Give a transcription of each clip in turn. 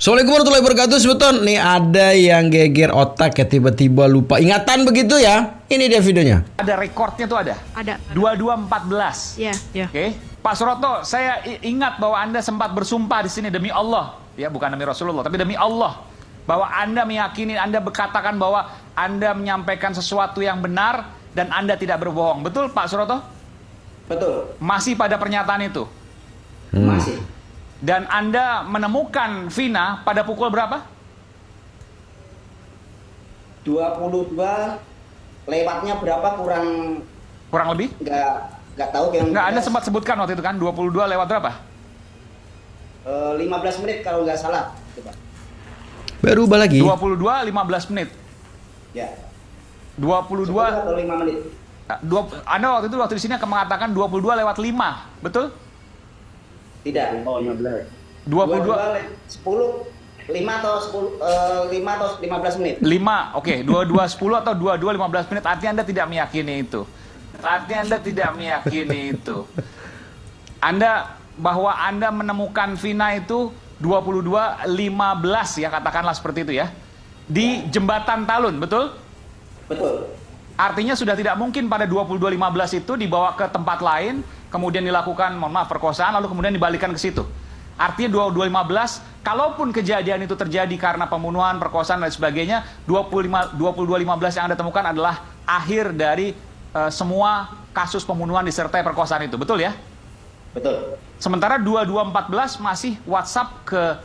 Assalamualaikum warahmatullahi wabarakatuh, Sebeton. Nih ada yang geger otak ya, tiba-tiba lupa ingatan begitu ya. Ini dia videonya. Ada rekornya tuh ada? Ada. 2214. Iya, iya. Oke. Pak Suroto, saya ingat bahwa Anda sempat bersumpah di sini demi Allah. Ya, bukan demi Rasulullah, tapi demi Allah. Bahwa Anda meyakini, Anda berkatakan bahwa Anda menyampaikan sesuatu yang benar dan Anda tidak berbohong. Betul Pak Suroto? Betul. Masih pada pernyataan itu? Masih. Dan Anda menemukan Vina pada pukul berapa? 22 lewatnya berapa Kurang lebih? nggak tahu yang Nggak, Anda sempat sebutkan waktu itu kan, 22 lewat berapa? 15 menit kalau nggak salah. Coba. Baru ubah lagi. 22, 15 menit. Ya. 22, 10 atau 5 menit. Anda waktu itu di sini akan mengatakan 22 lewat 5, betul? Tidak. Oh, 15. 22 10 5 atau 15 menit. 5, oke, 22 10 atau 22 15 menit. Artinya Anda tidak meyakini itu. Artinya Anda tidak meyakini itu. Bahwa Anda menemukan Vina itu 22 15 ya, katakanlah seperti itu ya. Di Jembatan Talun, betul? Betul. Artinya sudah tidak mungkin pada 22.15 itu dibawa ke tempat lain, kemudian dilakukan, mohon maaf, perkosaan, lalu kemudian dibalikan ke situ. Artinya 22.15, kalaupun kejadian itu terjadi karena pembunuhan, perkosaan, dan sebagainya, 22.15 yang Anda temukan adalah akhir dari semua kasus pembunuhan disertai perkosaan itu. Betul ya? Betul. Sementara 22.14 masih WhatsApp ke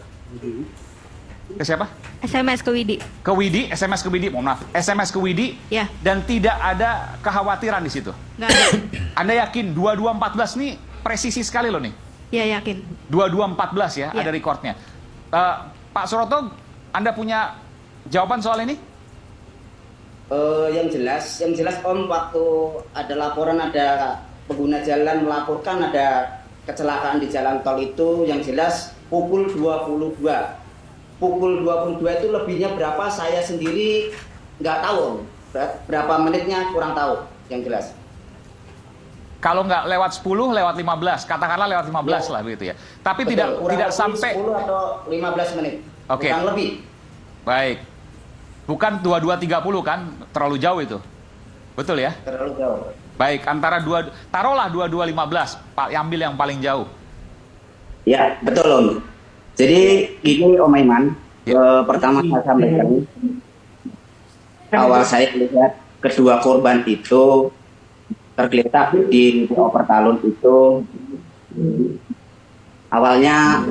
siapa? SMS ke Widi. Ke Widi, SMS ke Widi, mohon maaf. SMS ke Widi, Ya. dan tidak ada kekhawatiran di situ. Nggak ada. Anda yakin 22.14 nih presisi sekali loh nih. Ya, yakin. 22.14 ya, Ya. ada recordnya. Pak Suroto, Anda punya jawaban soal ini? Yang jelas Om, waktu ada laporan ada pengguna jalan melaporkan ada kecelakaan di jalan tol itu, yang jelas pukul 22. Pukul 22 itu lebihnya berapa saya sendiri nggak tahu Om. Berapa menitnya kurang tahu yang jelas. Kalau nggak lewat 10, lewat 15. Katakanlah lewat 15 lah begitu ya. Tapi Betul, tidak kurang lebih sampai 10 atau 15 menit. Oke. Kurang lebih. Baik. Bukan 22.30 kan? Terlalu jauh itu. Betul ya? Terlalu jauh. Baik, antara taruhlah 22.15, Pak, ambil yang paling jauh. Ya, betul Om. Jadi gini Om Aiman, pertama saya sampaikan, awal saya lihat kedua korban itu tergeletak di oper talun itu, awalnya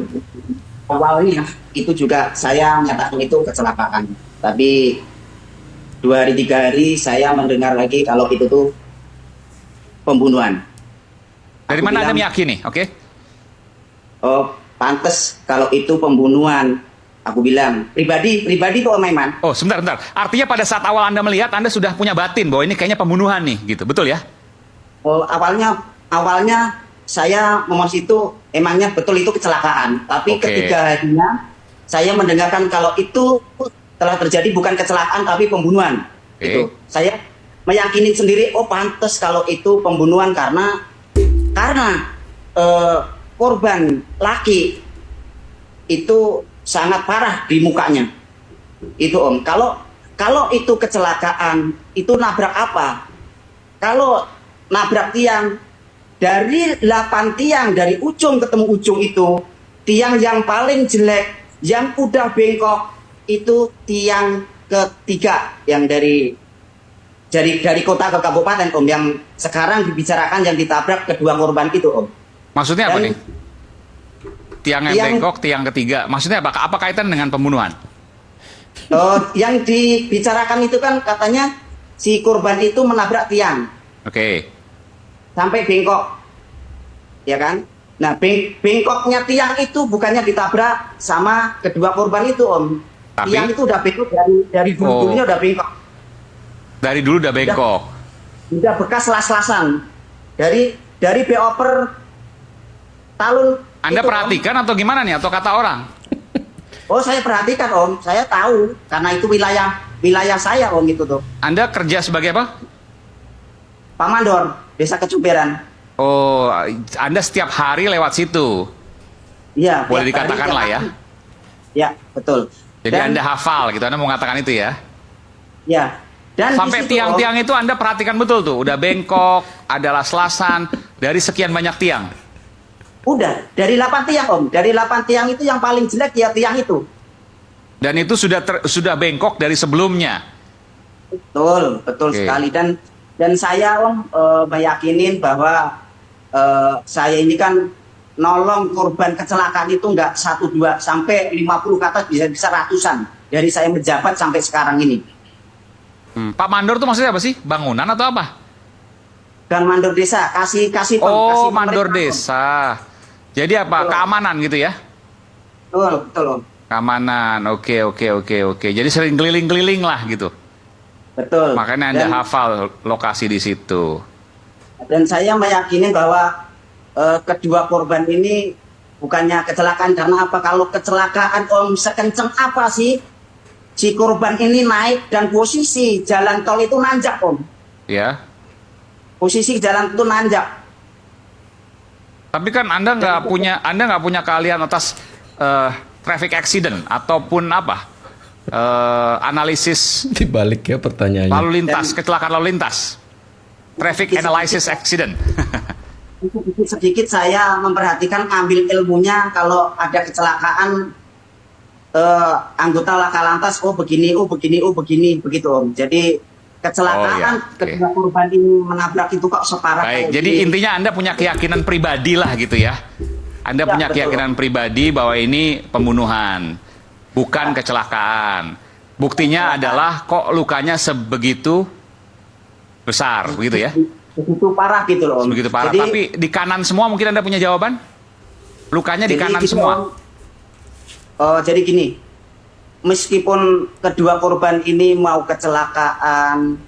itu juga saya menyatakan itu kecelakaan, tapi 2 hari 3 hari saya mendengar lagi kalau itu tuh pembunuhan. Dari Aku mana Anda bilang, meyakini? Oke. oh, pantes kalau itu pembunuhan. Aku bilang pribadi tuh Om Aiman. Oh, sebentar. Artinya pada saat awal Anda melihat, Anda sudah punya batin bahwa ini kayaknya pembunuhan nih, gitu. Betul ya? Oh, awalnya saya ngomong situ emangnya betul itu kecelakaan. Tapi Oke. ketiga harinya saya mendengarkan kalau itu telah terjadi bukan kecelakaan tapi pembunuhan. Oke. Itu saya meyakini sendiri, oh pantes kalau itu pembunuhan karena korban laki itu sangat parah di mukanya. Itu Om. Kalau itu kecelakaan, itu nabrak apa? Kalau nabrak tiang, dari 8 tiang dari ujung ketemu ujung itu, tiang yang paling jelek, yang udah bengkok itu tiang ketiga yang dari kota ke kabupaten Om, yang sekarang dibicarakan yang ditabrak kedua korban itu Om. Maksudnya apa Dan nih? Tiang yang bengkok, tiang ketiga. Maksudnya apa? Apa kaitan dengan pembunuhan? Yang dibicarakan itu kan katanya si korban itu menabrak tiang Oke. sampai bengkok, ya kan? Nah, bengkoknya tiang itu bukannya ditabrak sama kedua korban itu Om. Tapi? Tiang itu udah bengkok dari dulunya udah bengkok. Dari dulu udah bengkok. Udah bekas las-lasan dari beoper talun. Anda itu, perhatikan atau gimana nih? Atau kata orang? Om. Oh, saya perhatikan Om, saya tahu karena itu wilayah saya Om itu tuh. Anda kerja sebagai apa? Pak Mandor, Desa Kecumberan. Oh, Anda setiap hari lewat situ. Iya. Boleh tiap hari, dikatakan tiap lah ya. hari. Ya, betul. Jadi Anda hafal gitu, Anda mau mengatakan itu ya? Ya. Dan Sampai di situ, tiang-tiang itu Anda perhatikan betul tuh, udah bengkok, ada las-lasan, dari sekian banyak tiang. udah dari 8 tiang Om. Dari 8 tiang itu yang paling jelek ya tiang itu. Dan itu sudah bengkok dari sebelumnya. Betul, betul Oke. sekali. Dan saya Om meyakinin bahwa saya ini kan nolong korban kecelakaan itu nggak 1, 2, sampai 50 ke atas, bisa ratusan. Dari saya menjabat sampai sekarang ini. Pak Mandor tuh maksudnya apa sih? Bangunan atau apa? Dan mandor desa, kasih kasih Oh, pemerintah, mandor Om. desa. Jadi apa? Betul. Keamanan gitu ya? Betul, betul Om. Keamanan. Oke. Jadi sering keliling-keliling lah gitu. Betul. Makanya Anda hafal lokasi di situ. Dan saya meyakini bahwa kedua korban ini bukannya kecelakaan karena apa? Kalau kecelakaan Om, sekenceng apa sih si korban ini naik dan posisi jalan tol itu nanjak Om. Ya. Posisi jalan itu nanjak. Tapi kan Anda nggak punya keahlian atas traffic accident ataupun apa? Analisis Dibalik ya pertanyaannya. lalu lintas, kecelakaan lalu lintas. Traffic analysis accident. Sedikit saya memperhatikan, ambil ilmunya kalau ada kecelakaan anggota laka lantas, oh begini begitu Om. Jadi kecelakaan Oh, ya. Oke. kedua korban ini menabrak itu kok separah Baik, kayak jadi gini. intinya Anda punya keyakinan pribadi lah gitu ya. Anda Ya, punya betul. keyakinan pribadi bahwa ini pembunuhan, bukan kecelakaan. Buktinya adalah kok lukanya sebegitu besar, begitu ya? Begitu parah gitu loh Om. Begitu parah. Jadi, Tapi di kanan semua mungkin Anda punya jawaban? Lukanya di jadi kanan gitu, semua. Om. Jadi gini, meskipun kedua korban ini mau kecelakaan,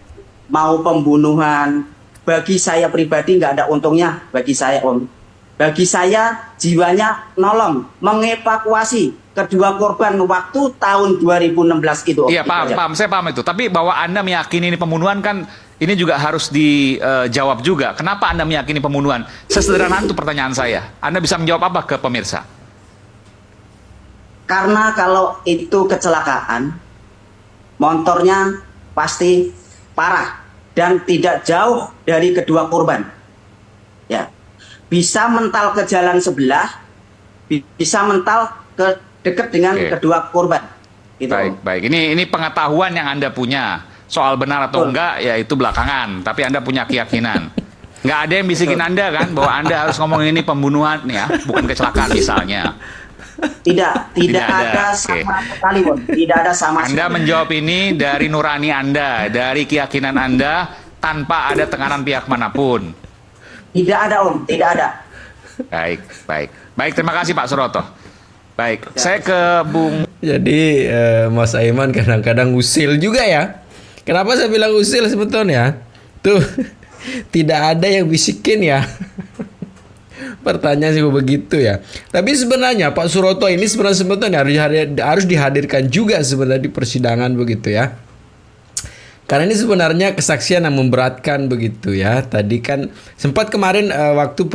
mau pembunuhan, bagi saya pribadi nggak ada untungnya bagi saya Om. Bagi saya jiwanya nolong, mengevakuasi kedua korban waktu tahun 2016 itu Om. Iya, Itu aja. paham, saya paham itu. Tapi bahwa Anda meyakini ini pembunuhan kan ini juga harus dijawab juga. Kenapa Anda meyakini pembunuhan? Sesederhana itu pertanyaan saya. Anda bisa menjawab apa ke pemirsa? Karena kalau itu kecelakaan, motornya pasti parah dan tidak jauh dari kedua korban. Ya, bisa mental ke jalan sebelah, bisa mental ke dekat dengan Oke. kedua korban. Gitu, Om. Baik. Ini pengetahuan yang Anda punya. Soal benar atau Betul. enggak, ya itu belakangan. Tapi Anda punya keyakinan. Nggak ada yang bisikin Anda kan, bahwa Anda harus ngomong ini pembunuhan nih ya, bukan kecelakaan misalnya. Tidak ada Oke. sama sekali, Om. Tidak ada sama Anda sekali. menjawab ini dari nurani Anda, dari keyakinan Anda, tanpa ada tekanan pihak manapun. Tidak ada, Om. Tidak ada. Baik, terima kasih Pak Suroto. Baik, saya ke Bung. Jadi Mas Aiman kadang-kadang usil juga ya. Kenapa saya bilang usil sebetulnya? Tuh tidak ada yang bisikin ya. Pertanyaan sih begitu ya. Tapi sebenarnya Pak Suroto ini sebetulnya harus dihadirkan juga sebenarnya di persidangan begitu ya. Karena ini sebenarnya kesaksian yang memberatkan begitu ya. Tadi kan sempat kemarin waktu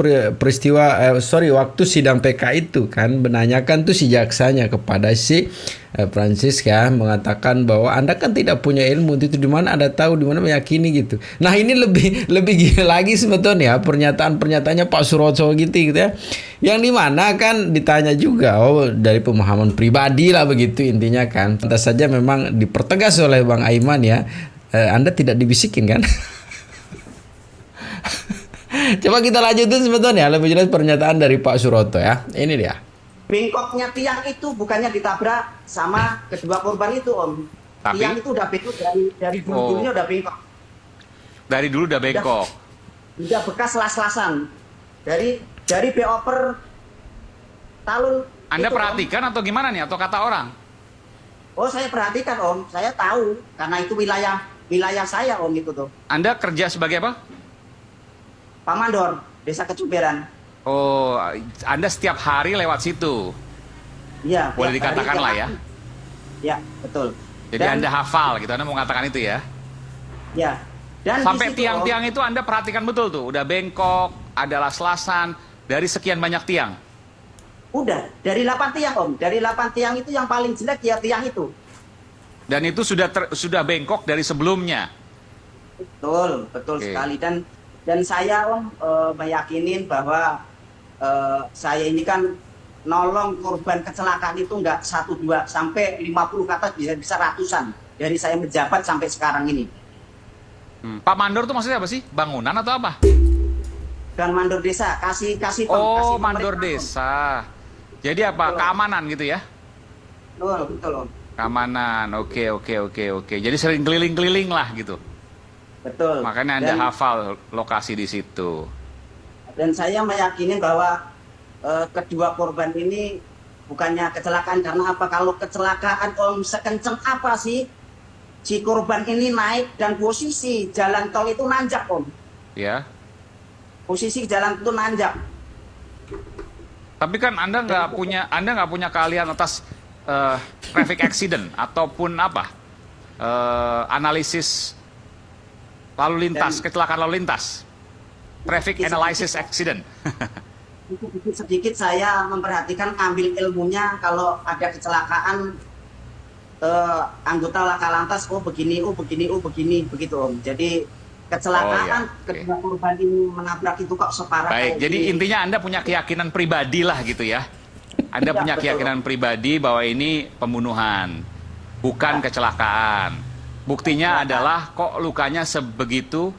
waktu sidang PK itu kan menanyakan tuh si jaksanya kepada si Francis ya, mengatakan bahwa Anda kan tidak punya ilmu itu, di mana Anda tahu, di mana meyakini gitu. Nah, ini lebih gila lagi sebetulnya pernyataan-pernyataannya Pak Suroto gitu ya. Yang di mana kan ditanya juga dari pemahaman pribadi lah begitu intinya kan. Pantas saja memang dipertegas oleh Bang Aiman ya. Anda tidak dibisikin kan? Coba kita lanjutin sebetulnya lebih jelas pernyataan dari Pak Suroto ya. Ini dia. Bengkoknya tiang itu bukannya ditabrak sama kedua korban itu, Om. Tapi? Tiang itu udah bengkok dari dulu-dulunya udah bengkok. Dari dulu udah bengkok. Udah bekas las-lasan. Dari BO per talun. Anda itu, Om. perhatikan atau gimana nih? Atau kata orang? Oh, saya perhatikan, Om. Saya tahu karena itu wilayah saya, Om, itu tuh. Anda kerja sebagai apa? Pak Mandor, Desa Kecumberan. Oh, Anda setiap hari lewat situ. Iya. Boleh tiap hari, dikatakan tiap lah ya. hari. Ya, betul. Jadi Anda hafal gitu, Anda mau mengatakan itu ya. Ya. Dan Sampai di situ, Om, tiang-tiang itu Anda perhatikan betul tuh, udah bengkok, ada las-lasan, dari sekian banyak tiang. Udah, dari 8 tiang Om. Dari 8 tiang itu yang paling jelek ya tiang itu. Dan itu sudah bengkok dari sebelumnya. Betul, betul Oke. sekali. Dan saya Om meyakinin bahwa saya ini kan nolong korban kecelakaan itu nggak 1 2 sampai 50 ke atas, bisa ratusan. Dari saya menjabat sampai sekarang ini. Pak Mandor tuh maksudnya apa sih? Bangunan atau apa? Dan mandor desa, kasih kasih Oh, kasih mandor pemerintah, Om. desa. Jadi apa? Betul. Keamanan gitu ya? Betul, betul Om. Keamanan. Oke, oke, oke, oke. Jadi sering keliling-keliling lah gitu. Betul. Makanya Anda hafal lokasi di situ. Dan saya meyakini bahwa kedua korban ini bukannya kecelakaan karena apa? Kalau kecelakaan Om sekenceng apa sih si korban ini naik dan posisi jalan tol itu nanjak Om. Ya. Posisi jalan itu nanjak. Tapi kan Anda nggak punya keahlian atas traffic accident ataupun apa? Analisis lalu lintas, kecelakaan lalu lintas. Traffic analysis accident. Sedikit saya memperhatikan, ambil ilmunya kalau ada kecelakaan anggota laka lantas, oh begini, begitu Om. Jadi kecelakaan Oh, iya. kedua korban ini menabrak itu kok separah Baik, kayak jadi gini. intinya Anda punya keyakinan pribadi lah gitu ya. Anda Ya, punya betul. keyakinan pribadi bahwa ini pembunuhan, bukan Ya. kecelakaan. Buktinya adalah kok lukanya sebegitu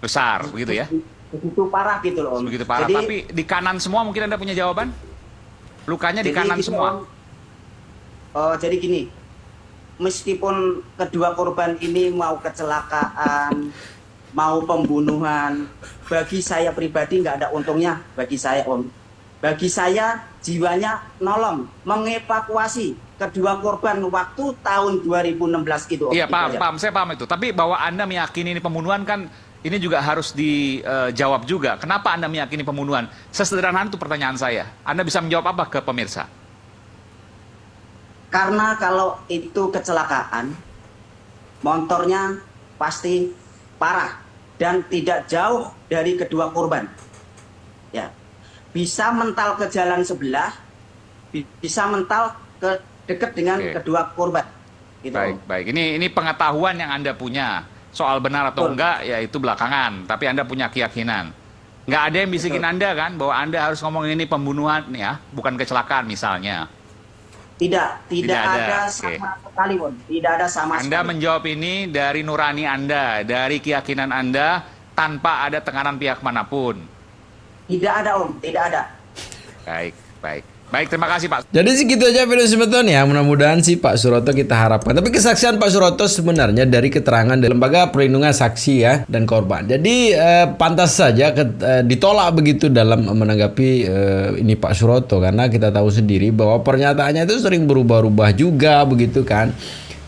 besar, begitu ya? Begitu parah gitu loh Om. Begitu parah. Jadi, Tapi di kanan semua mungkin Anda punya jawaban? Lukanya di jadi kanan gitu, semua. Om. Jadi gini, meskipun kedua korban ini mau kecelakaan, mau pembunuhan, bagi saya pribadi nggak ada untungnya bagi saya Om. Bagi saya jiwanya nolong, mengevakuasi kedua korban waktu tahun 2016 itu Om. Iya, Itu paham, aja. paham. Saya paham itu. Tapi bahwa Anda meyakini ini pembunuhan kan ini juga harus dijawab juga. Kenapa Anda meyakini pembunuhan? Sesederhana itu pertanyaan saya. Anda bisa menjawab apa ke pemirsa? Karena kalau itu kecelakaan, motornya pasti parah dan tidak jauh dari kedua korban. Ya, bisa mental ke jalan sebelah, bisa mental ke dekat dengan Oke. kedua korban. Gitu. Baik, baik. Ini pengetahuan yang Anda punya. Soal benar atau Betul. enggak, ya itu belakangan. Tapi Anda punya keyakinan. Nggak ada yang bisikin Betul. Anda kan, bahwa Anda harus ngomong ini pembunuhan ya, bukan kecelakaan misalnya. Tidak Tidak ada. ada Oke. sama sekali, Om. Tidak ada sama Anda sekali. menjawab ini dari nurani Anda, dari keyakinan Anda, tanpa ada tekanan pihak manapun. Tidak ada, Om. Tidak ada. Baik, baik. Baik, terima kasih Pak. Jadi segitu aja video Semeton ya. Mudah-mudahan sih Pak Suroto kita harapkan. Tapi kesaksian Pak Suroto sebenarnya dari keterangan dari Lembaga Perlindungan Saksi ya dan korban. Jadi pantas saja ditolak begitu dalam menanggapi ini Pak Suroto, karena kita tahu sendiri bahwa pernyataannya itu sering berubah-ubah juga begitu kan.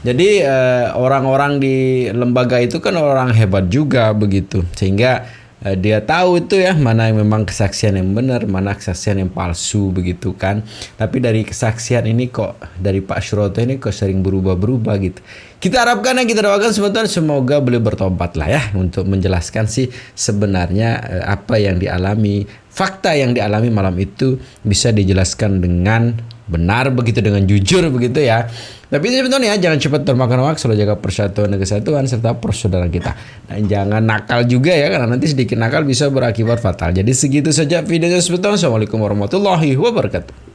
Jadi orang-orang di lembaga itu kan orang hebat juga begitu, sehingga dia tahu itu ya mana yang memang kesaksian yang benar, mana kesaksian yang palsu begitu kan. Tapi dari kesaksian ini kok dari Pak Suroto ini kok sering berubah-berubah gitu. Kita harapkan yang kita doakan sebentar semoga beliau bertobat lah ya untuk menjelaskan sih sebenarnya apa yang dialami, fakta yang dialami malam itu bisa dijelaskan dengan benar begitu, dengan jujur begitu ya. Tapi sebetulnya jangan cepat termakan hoax, selalu jaga persatuan dan kesatuan serta persaudaraan kita. Dan jangan nakal juga ya, karena nanti sedikit nakal bisa berakibat fatal. Jadi segitu saja videonya sebetulnya. Assalamualaikum warahmatullahi wabarakatuh.